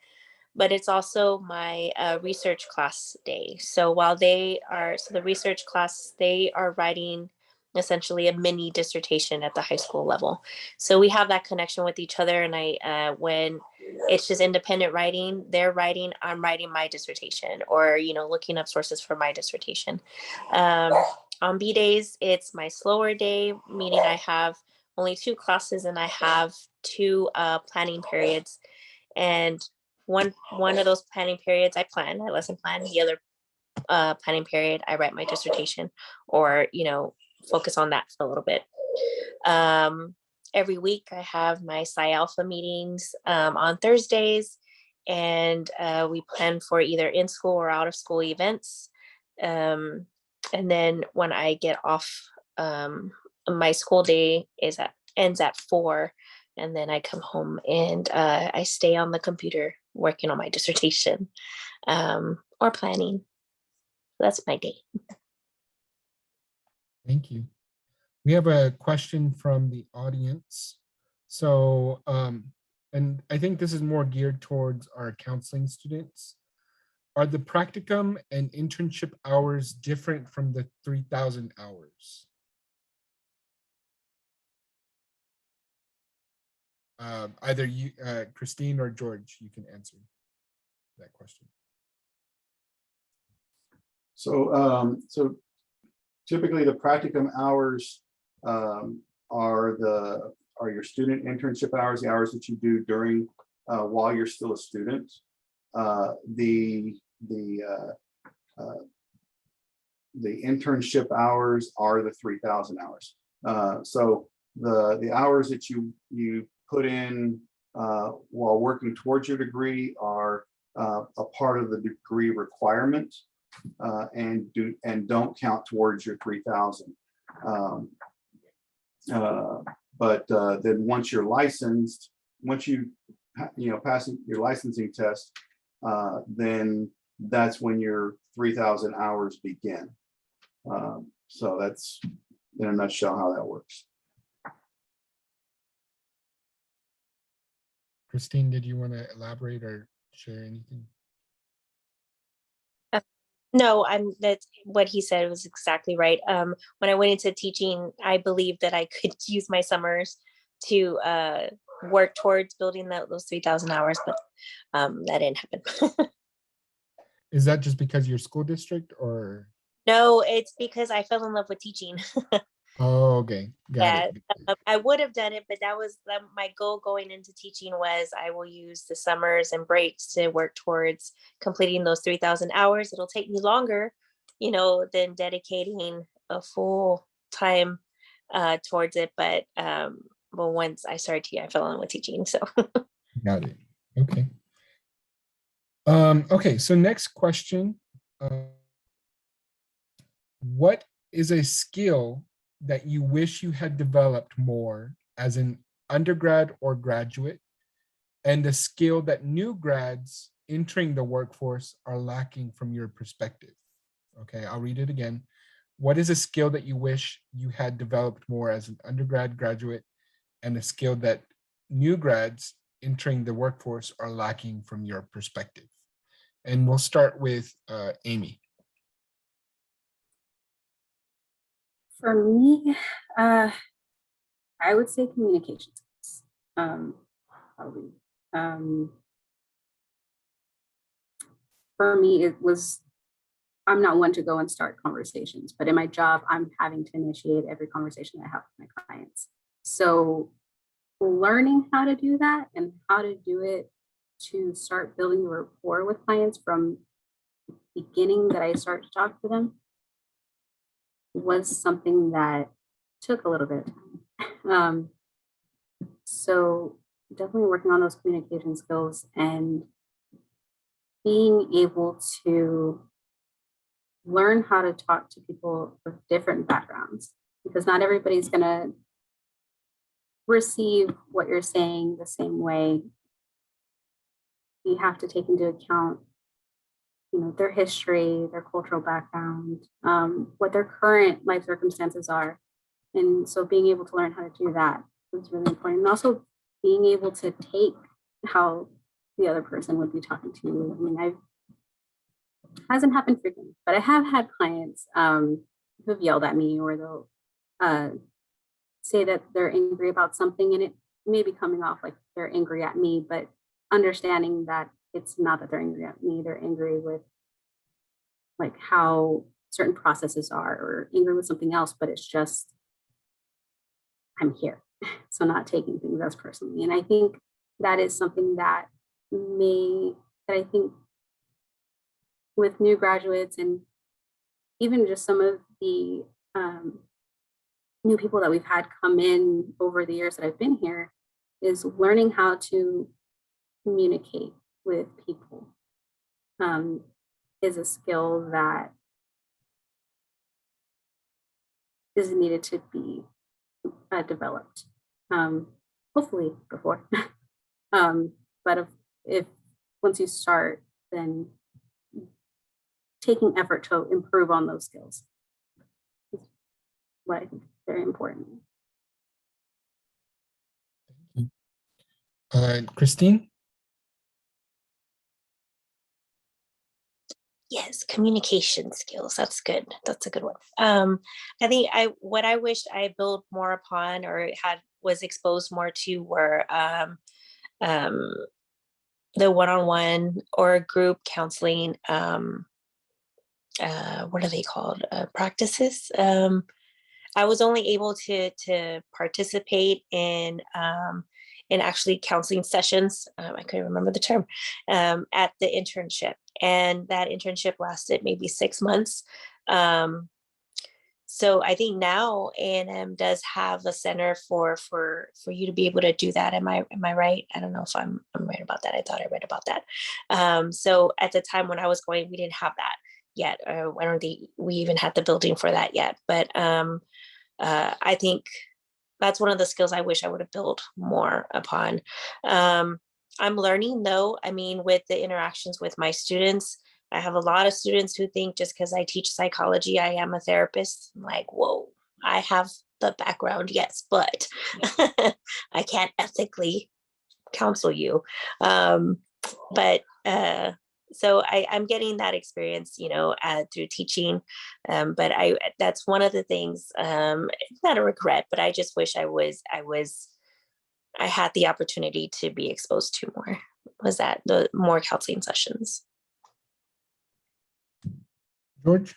but it's also my research class day. So the research class, they are writing essentially a mini dissertation at the high school level. So we have that connection with each other. And when it's just independent writing, they're writing, I'm writing my dissertation, or, looking up sources for my dissertation. On B days, it's my slower day, meaning I have only 2 classes and I have 2 planning periods. And one of those planning periods I lesson plan. The other planning period, I write my dissertation, or, focus on that for a little bit. Every week I have my Psi Alpha meetings on Thursdays, and we plan for either in school or out of school events. And then when I get off, my school day ends at 4. And then I come home and I stay on the computer working on my dissertation or planning. That's my day. Thank you. We have a question from the audience. So, and I think this is more geared towards our counseling students. Are the practicum and internship hours different from the 3,000 hours? Either you, Christine or George, you can answer. that question. So typically the practicum hours are your student internship hours, the hours that you do during while you're still a student. The internship hours are the 3,000 hours. So the hours that you put in while working towards your degree are a part of the degree requirement and don't count towards your 3,000. But then once you're licensed, once you pass your licensing test, then that's when your 3,000 hours begin. So that's in a nutshell how that works. Christine, did you want to elaborate or share anything? No, that's what he said was exactly right. When I went into teaching, I believed that I could use my summers to work towards building those 3,000 hours, but that didn't happen. Is that just because your school district or? No, it's because I fell in love with teaching. Oh, okay. Got it. I would have done it, but that was my goal going into teaching was I will use the summers and breaks to work towards completing those 3,000 hours. It'll take me longer, than dedicating a full time towards it. But once I started teaching, I fell in love with teaching. So Got it. Okay. Okay, so next question. What is a skill that you wish you had developed more as an undergrad or graduate, and a skill that new grads entering the workforce are lacking from your perspective? Okay, I'll read it again. What is a skill that you wish you had developed more as an undergrad, graduate, and a skill that new grads entering the workforce are lacking from your perspective? And we'll start with Amy. For me, I would say communication skills. Probably. For me, I'm not one to go and start conversations, but in my job, I'm having to initiate every conversation I have with my clients. So learning how to do that and how to do it to start building a rapport with clients from the beginning that I start to talk to them was something that took a little bit of time. So definitely working on those communication skills and being able to learn how to talk to people with different backgrounds, because not everybody's going to receive what you're saying the same way. You have to take into account, their history, their cultural background, what their current life circumstances are. And so being able to learn how to do that is really important. And also being able to take how the other person would be talking to you. I mean, hasn't happened frequently, but I have had clients who've yelled at me, or they'll say that they're angry about something, and it may be coming off like they're angry at me, but understanding that it's not that they're angry at me, they're angry with like how certain processes are, or angry with something else, but it's just, I'm here. So not taking things as personally. And I think that is something that I think with new graduates, and even just some of the new people that we've had come in over the years that I've been here, is learning how to communicate with people is a skill that is needed to be developed, hopefully before. But if once you start, then taking effort to improve on those skills is what I think is very important. Christine? yes, communication skills. That's good. That's a good one. I think what I wished I built more upon or was exposed more to were the one-on-one or group counseling, what are they called? Practices. I was only able to participate in actually counseling sessions. I couldn't remember the term, at the internship, and that internship lasted maybe 6 months. So I think now A&M does have a center for you to be able to do that. Am I right? I don't know if I'm right about that. I thought I read about that. So at the time when I was going, we didn't have that yet. I don't think we even had the building for that yet. But I think that's one of the skills I wish I would have built more upon. I'm learning though. I mean, with the interactions with my students, I have a lot of students who think just because I teach psychology, I am a therapist. I'm like, whoa, I have the background, yes, but I can't ethically counsel you. But so I'm getting that experience, through teaching. But that's one of the things, it's not a regret, but I just wish I had the opportunity to be exposed to more, was that the more counseling sessions. George?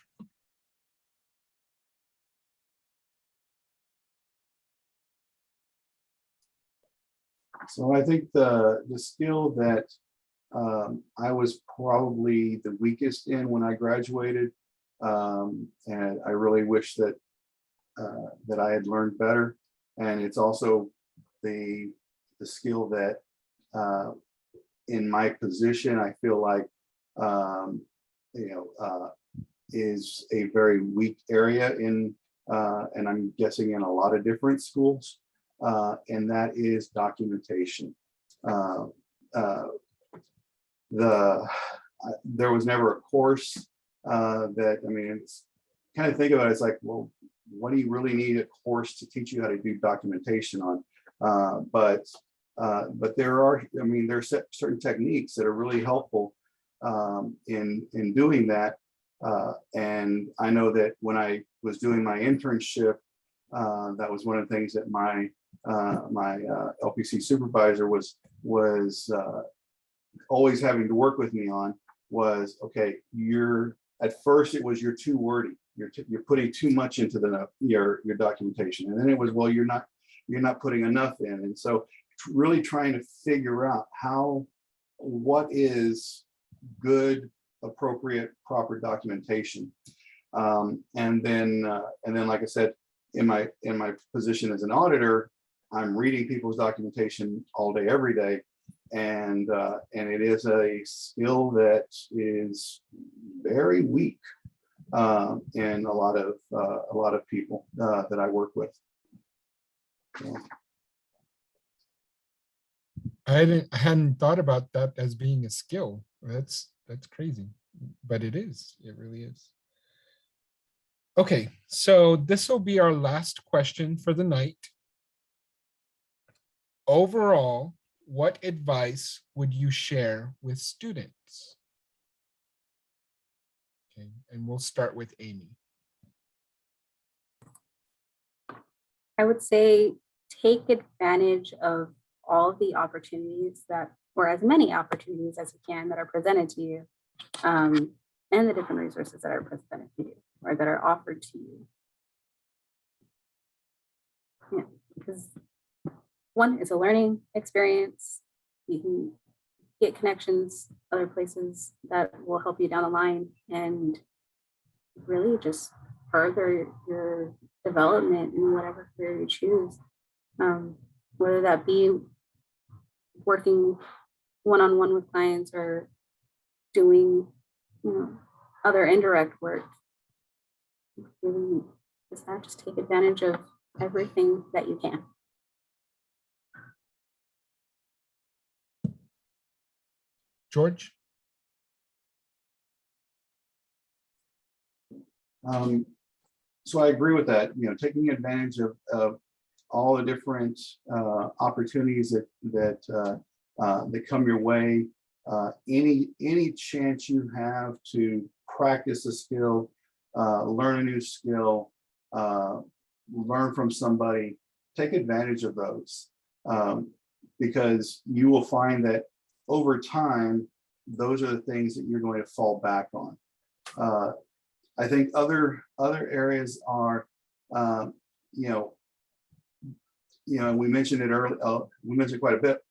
So I think the skill that I was probably the weakest in when I graduated, and I really wish that that I had learned better. And it's also the skill that in my position, I feel like is a very weak area in, and I'm guessing in a lot of different schools, and that is documentation. There was never a course that, I mean, it's kind of think about it, it's like, well, what do you really need a course to teach you how to do documentation on? But there are, I mean, there are certain techniques that are really helpful in doing that. And I know that when I was doing my internship, that was one of the things that my LPC supervisor was always having to work with me on was, okay, at first it was you're too wordy, you're putting too much into your documentation, and then it was, well, you're not putting enough in, and so really trying to figure out what is good, appropriate, proper documentation, and then like I said, in my position as an auditor, I'm reading people's documentation all day, every day, and it is a skill that is very weak in a lot of people that I work with. So. I hadn't thought about that as being a skill. That's crazy, but it is. It really is. Okay, so this will be our last question for the night. Overall, what advice would you share with students? Okay, and we'll start with Amy. I would say take advantage of all of the opportunities or as many opportunities as you can that are presented to you, and the different resources that are presented to you or that are offered to you. Yeah, because one, it's a learning experience. You can get connections other places that will help you down the line and really just further your development in whatever career you choose, whether that be working one-on-one with clients or doing other indirect work. Really just take advantage of everything that you can. George? So I agree with that, taking advantage of all the different opportunities that come your way. Any chance you have to practice a skill, learn a new skill, learn from somebody, take advantage of those, because you will find that over time, those are the things that you're going to fall back on. I think other areas are, we mentioned it early. We mentioned quite a bit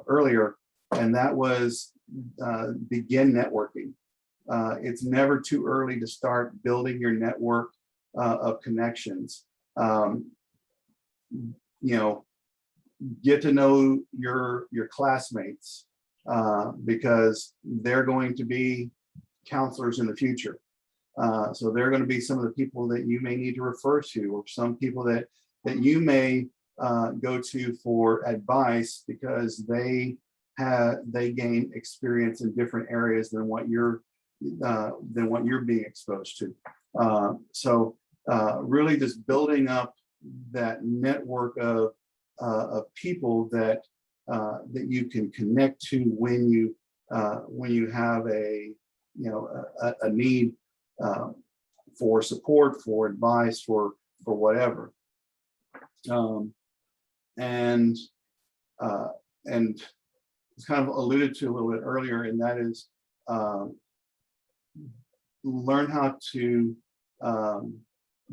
earlier, and that was begin networking. It's never too early to start building your network of connections. Get to know your classmates because they're going to be counselors in the future. So they're going to be some of the people that you may need to refer to, or some people that you may go to for advice because they gain experience in different areas than what you're being exposed to. So really just building up that network of people that you can connect to when you have a need for support, for advice, for whatever. And it's kind of alluded to a little bit earlier, and that is learn how to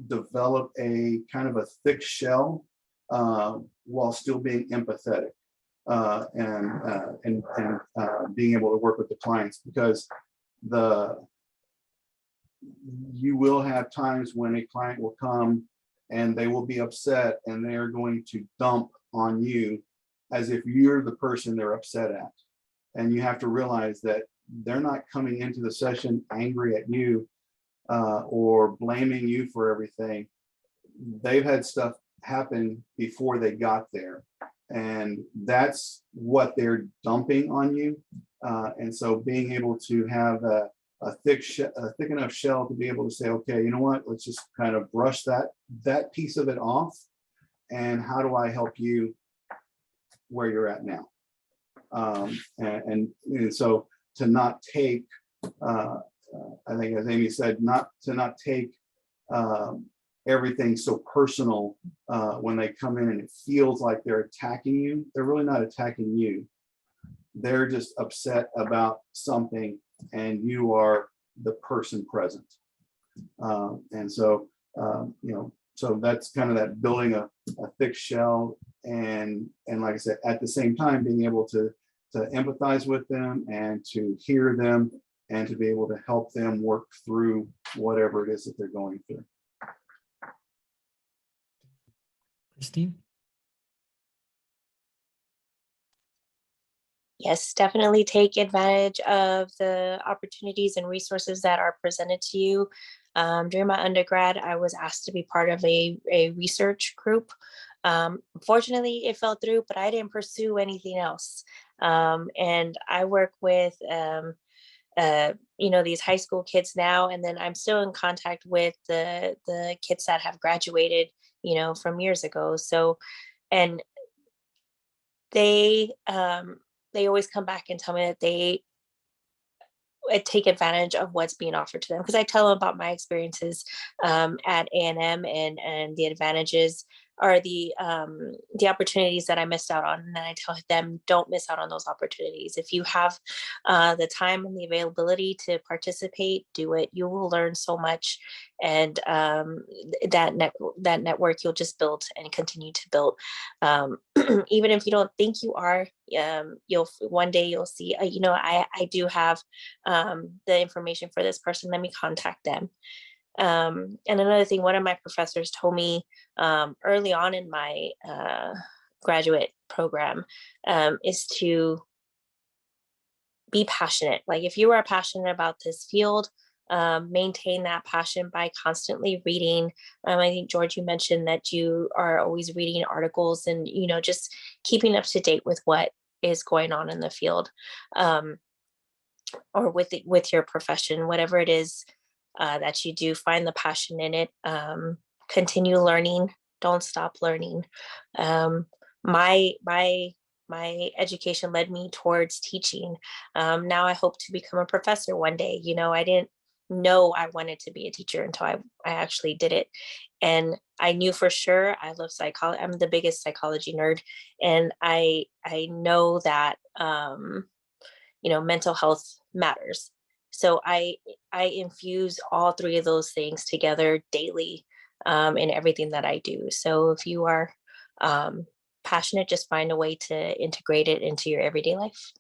develop a kind of a thick shell while still being empathetic and being able to work with the clients, because you will have times when a client will come and they will be upset and they are going to dump on you as if you're the person they're upset at. And you have to realize that they're not coming into the session angry at you or blaming you for everything. They've had stuff happen before they got there, and that's what they're dumping on you. And so being able to have a thick enough shell to be able to say, okay, you know what, let's just kind of brush that piece of it off, and how do I help you where you're at now? And so to not take, I think as Amy said, to not take everything so personal when they come in and it feels like they're attacking you. They're really not attacking you. They're just upset about something, and you are the person present. And so, so that's kind of that building a thick shell, and like I said, at the same time, being able to empathize with them and to hear them and to be able to help them work through whatever it is that they're going through. Christine? Yes, definitely take advantage of the opportunities and resources that are presented to you. During my undergrad, I was asked to be part of a research group. Unfortunately, it fell through, but I didn't pursue anything else. And I work with these high school kids now, and then I'm still in contact with the kids that have graduated, from years ago. So, and they always come back and tell me that they take advantage of what's being offered to them, because I tell them about my experiences at A&M and the advantages or the opportunities that I missed out on. And then I tell them, don't miss out on those opportunities. If you have the time and the availability to participate, do it. You will learn so much. And that network you'll just build and continue to build. Even if you don't think you are, one day you'll see, I do have the information for this person. Let me contact them. And another thing, one of my professors told me early on in my graduate program is to be passionate. Like, if you are passionate about this field, maintain that passion by constantly reading. I think, George, you mentioned that you are always reading articles and, just keeping up to date with what is going on in the field, or with your profession, whatever it is that you do. Find the passion in it. Continue learning. Don't stop learning. My education led me towards teaching. Now I hope to become a professor one day. I didn't know I wanted to be a teacher until I actually did it. And I knew for sure I love psychology. I'm the biggest psychology nerd. And I know that, mental health matters. So I infuse all three of those things together daily, in everything that I do. So if you are passionate, just find a way to integrate it into your everyday life.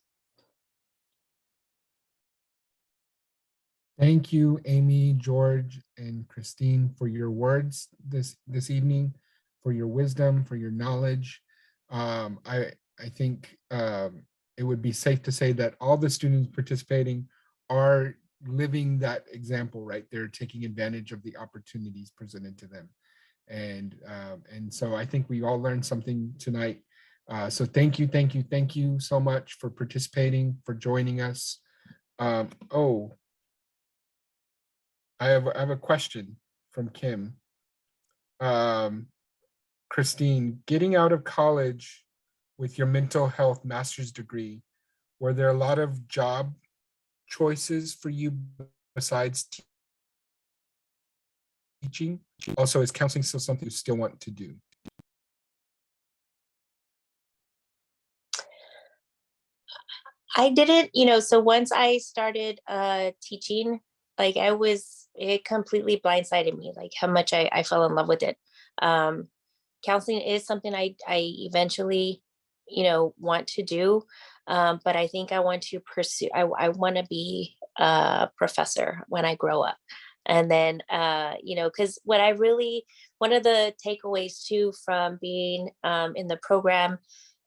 Thank you, Amy, George, and Christine, for your words this evening, for your wisdom, for your knowledge. I think it would be safe to say that all the students participating are living that example, right? They're taking advantage of the opportunities presented to them. And so I think we all learned something tonight. So thank you so much for participating, for joining us. I have a question from Kim. Christine, getting out of college with your mental health master's degree, were there a lot of job choices for you besides teaching? Also, is counseling still something you still want to do? I didn't, so once I started teaching, like it completely blindsided me, like how much I fell in love with it. Counseling is something I eventually, want to do. But I think I want to pursue, I want to be a professor when I grow up. And then, because one of the takeaways too from being in the program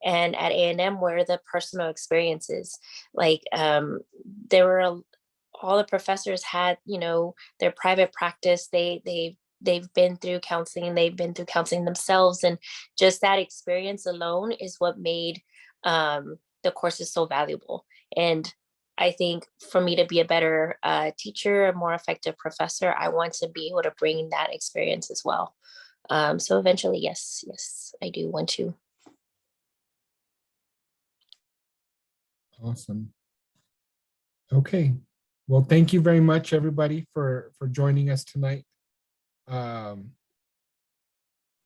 and at A&M were the personal experiences. Like there were all the professors had, their private practice. They've been through counseling, they've been through counseling themselves, and just that experience alone is what made the courses so valuable. And I think for me to be a better teacher, a more effective professor, I want to be able to bring that experience as well. So eventually, yes, I do want to. Awesome. Okay. Well, thank you very much, everybody, for joining us tonight.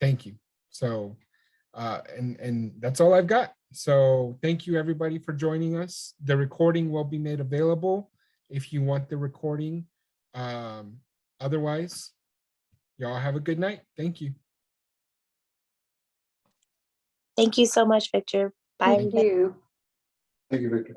Thank you. So, and that's all I've got. So thank you, everybody, for joining us. The recording will be made available if you want the recording. Otherwise, y'all have a good night. Thank you. Thank you so much, Victor. Bye. Thank you. Thank you, Victor.